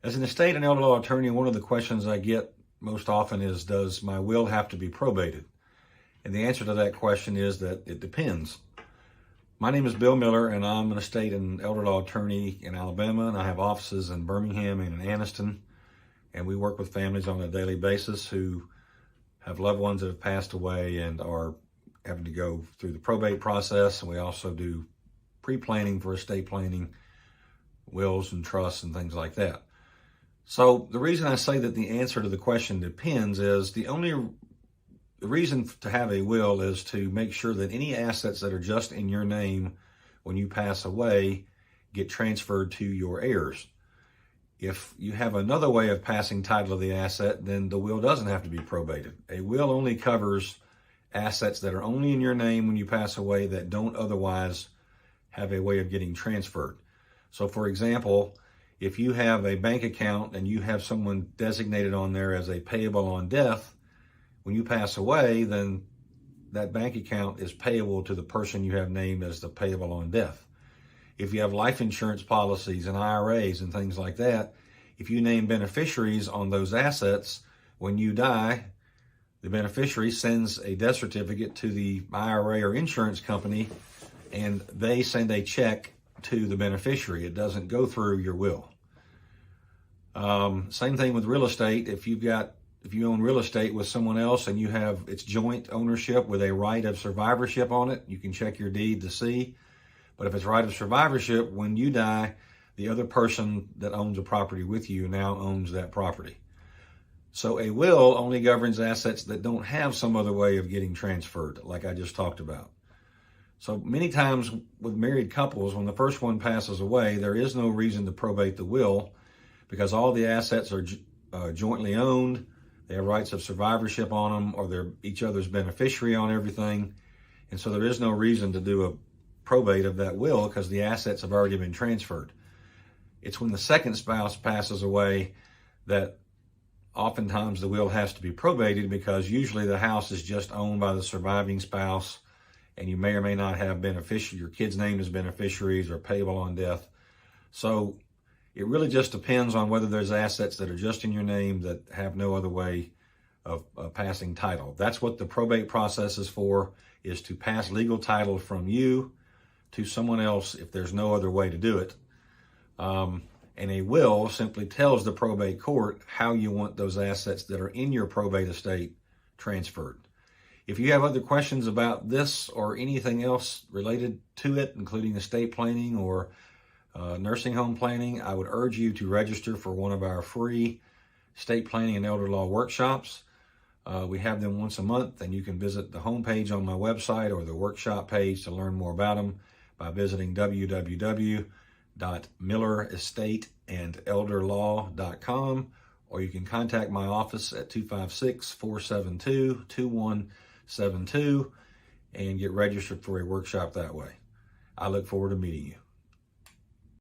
As an estate and elder law attorney, one of the questions I get most often is, does my will have to be probated? And the answer to that question is that it depends. My name is Bill Miller, and I'm an estate and elder law attorney in Alabama, and I have offices in Birmingham and in Anniston, and we work with families on a daily basis who have loved ones that have passed away and are having to go through the probate process, and we also do pre-planning for estate planning, wills and trusts and things like that. So the reason I say that the answer to the question depends is the reason to have a will is to make sure that any assets that are just in your name when you pass away get transferred to your heirs. If you have another way of passing title of the asset, then the will doesn't have to be probated. A will only covers assets that are only in your name when you pass away that don't otherwise have a way of getting transferred. So for example, if you have a bank account and you have someone designated on there as a payable on death, when you pass away, then that bank account is payable to the person you have named as the payable on death. If you have life insurance policies and IRAs and things like that, if you name beneficiaries on those assets, when you die, the beneficiary sends a death certificate to the IRA or insurance company, and they send a check to the beneficiary. It doesn't go through your will. Same thing with real estate. If you own real estate with someone else and you have it's joint ownership with a right of survivorship on it, you can check your deed to see. But if it's right of survivorship, when you die, the other person that owns a property with you now owns that property. So a will only governs assets that don't have some other way of getting transferred, like I just talked about. So many times with married couples, when the first one passes away, there is no reason to probate the will because all the assets are jointly owned. They have rights of survivorship on them, or they're each other's beneficiary on everything. And so there is no reason to do a probate of that will because the assets have already been transferred. It's when the second spouse passes away that oftentimes the will has to be probated because usually the house is just owned by the surviving spouse, and you may or may not have your kid's name as beneficiaries or payable on death. So it really just depends on whether there's assets that are just in your name that have no other way of passing title. That's what the probate process is for, is to pass legal title from you to someone else if there's no other way to do it. And a will simply tells the probate court how you want those assets that are in your probate estate transferred. If you have other questions about this or anything else related to it, including estate planning or nursing home planning, I would urge you to register for one of our free estate planning and elder law workshops. We have them once a month, and you can visit the homepage on my website or the workshop page to learn more about them by visiting www.millerestateandelderlaw.com, or you can contact my office at 256-472-2172 and get registered for a workshop that way. I look forward to meeting you.